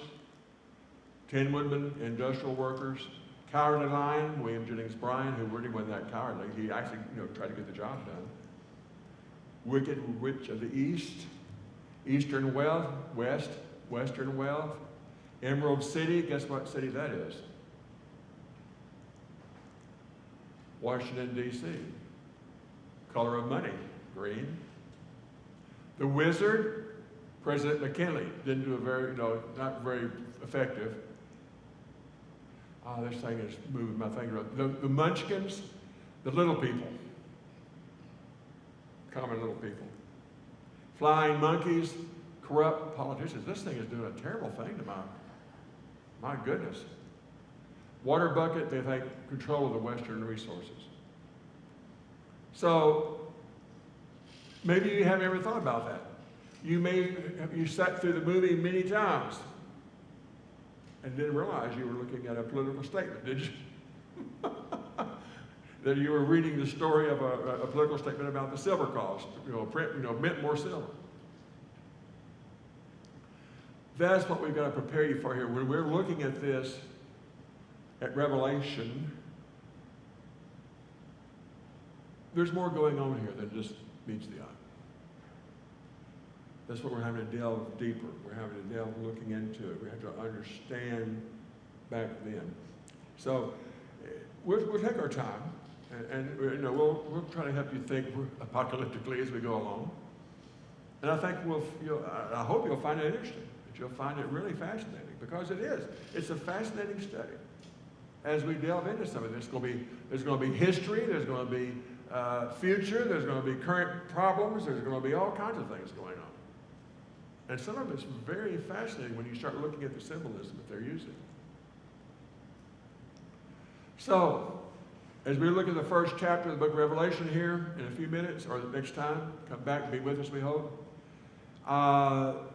tin woodmen, industrial workers, Cowardly Lion, William Jennings Bryan, who really wasn't that cowardly. He actually, tried to get the job done. Wicked Witch of the East, Eastern Wealth, Western Wealth, Emerald City, guess what city that is? Washington, D.C. Color of money, green. The Wizard, President McKinley, didn't do not very effective. This thing is moving my finger. The munchkins, the little people. Common little people. Flying monkeys, corrupt politicians. This thing is doing a terrible thing to my goodness. Water bucket, they think control of the Western resources. So, maybe you haven't ever thought about that. You sat through the movie many times and didn't realize you were looking at a political statement, did you? That you were reading the story of a political statement about the silver cost, mint more silver. That's what we've got to prepare you for here. When we're looking at this, at Revelation, there's more going on here than just meets the eye. That's what we're having to delve deeper. We're having to delve looking into it. We have to understand back then. So we'll take our time, and we'll try to help you think apocalyptically as we go along. And I think I hope you'll find it interesting. That you'll find it really fascinating, because it is. It's a fascinating study. As we delve into some of this, there's going to be history. There's going to be future. There's going to be current problems. There's going to be all kinds of things going on. And some of it's very fascinating when you start looking at the symbolism that they're using. So, as we look at the first chapter of the book of Revelation here in a few minutes, or the next time, come back and be with us, we hope.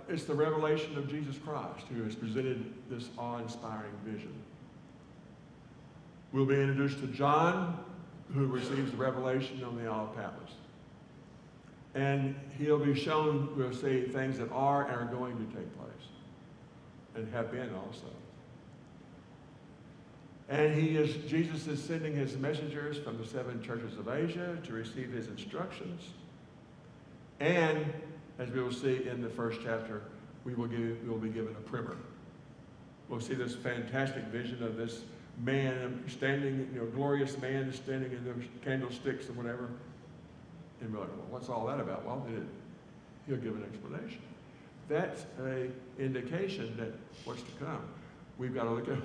It's the revelation of Jesus Christ who has presented this awe-inspiring vision. We'll be introduced to John, who receives the revelation on the Isle of Patmos. And he'll be shown, we'll see, things that are and are going to take place, and have been also. And Jesus is sending his messengers from the 7 churches of Asia to receive his instructions. And, as we will see in the first chapter, we will be given a primer. We'll see this fantastic vision of this man standing, glorious man standing in those candlesticks and whatever. And we're like, well, what's all that about? Well, he'll give an explanation. That's an indication that what's to come. We've got to look at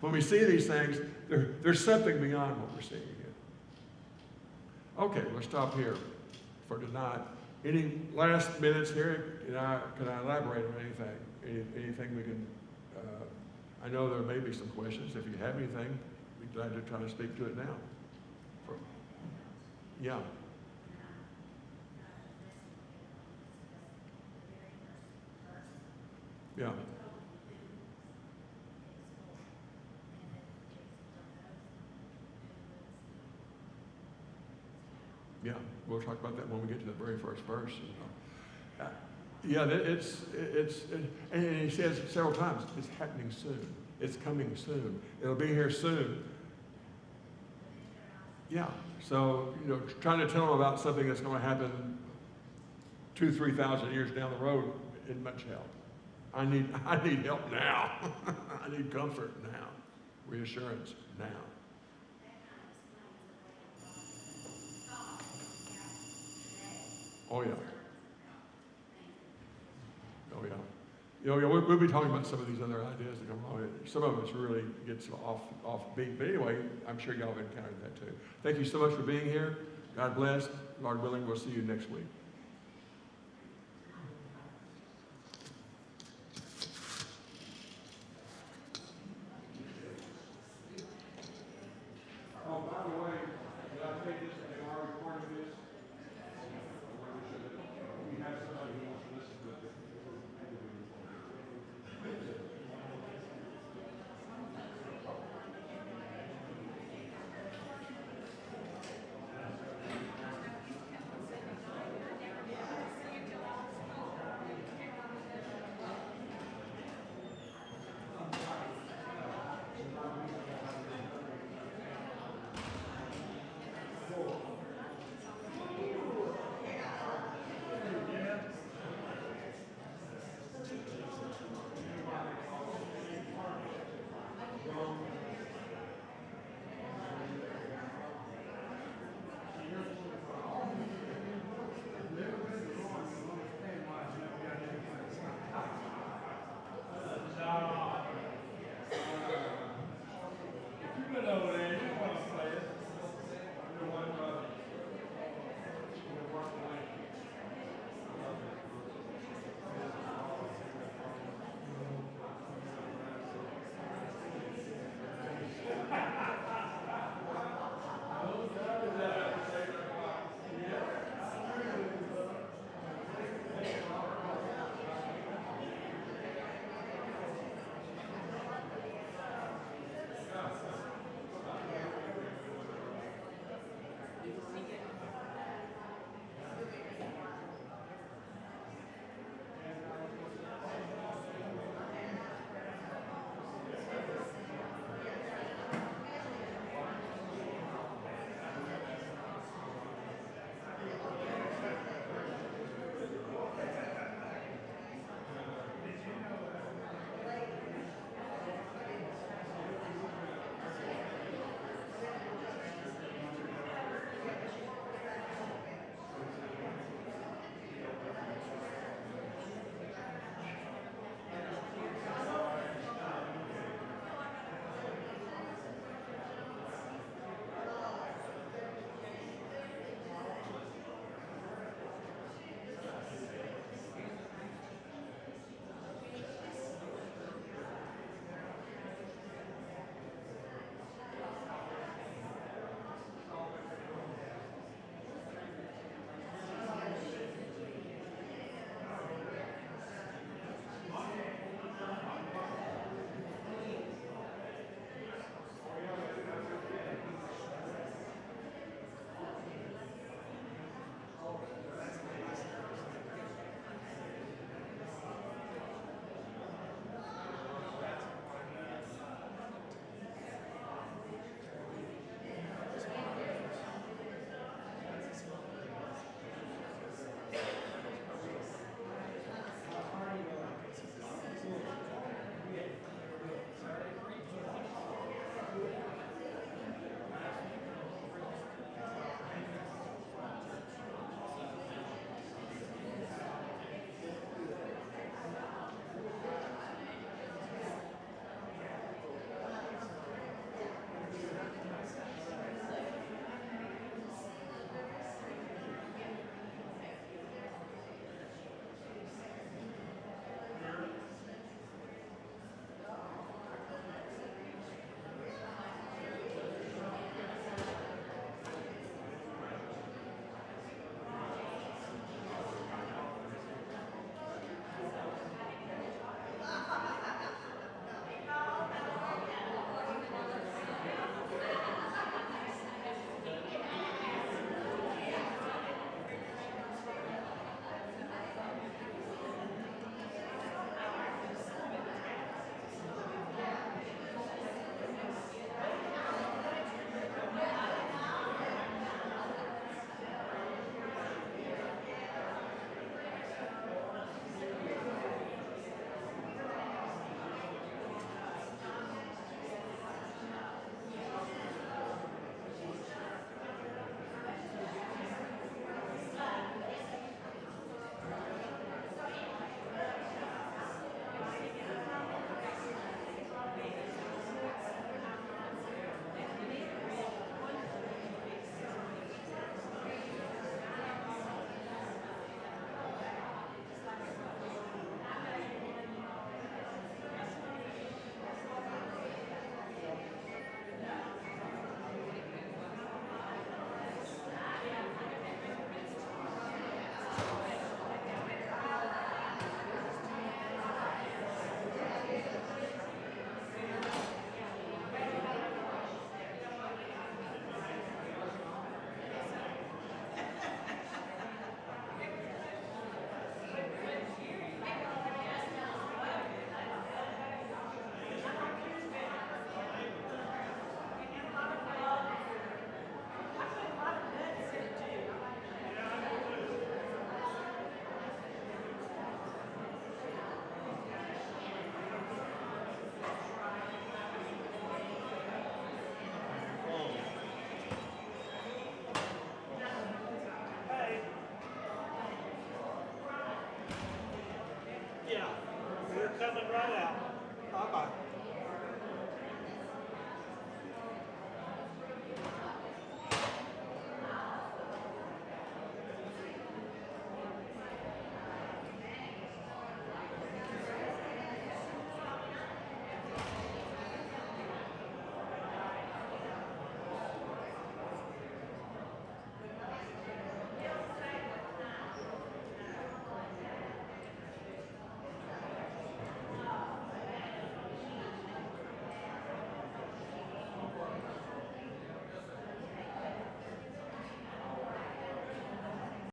when we see these things, there's something beyond what we're seeing here. Okay, we'll stop here for tonight. Any last minutes here? Can I elaborate on anything? Anything we can? I know there may be some questions. If you have anything, we'd be glad to try to speak to it now. Yeah. Yeah. Yeah, we'll talk about that when we get to the very first verse. And he says several times, it's happening soon. It's coming soon. It'll be here soon. Yeah, so, trying to tell them about something that's going to happen 2,000-3,000 years down the road isn't much help. I need help now. I need comfort now. Reassurance now. Oh, yeah. Oh, yeah. We'll be talking about some of these other ideas that come along. Some of us really gets off beat. But anyway, I'm sure y'all have encountered that too. Thank you so much for being here. God bless. Lord willing, we'll see you next week.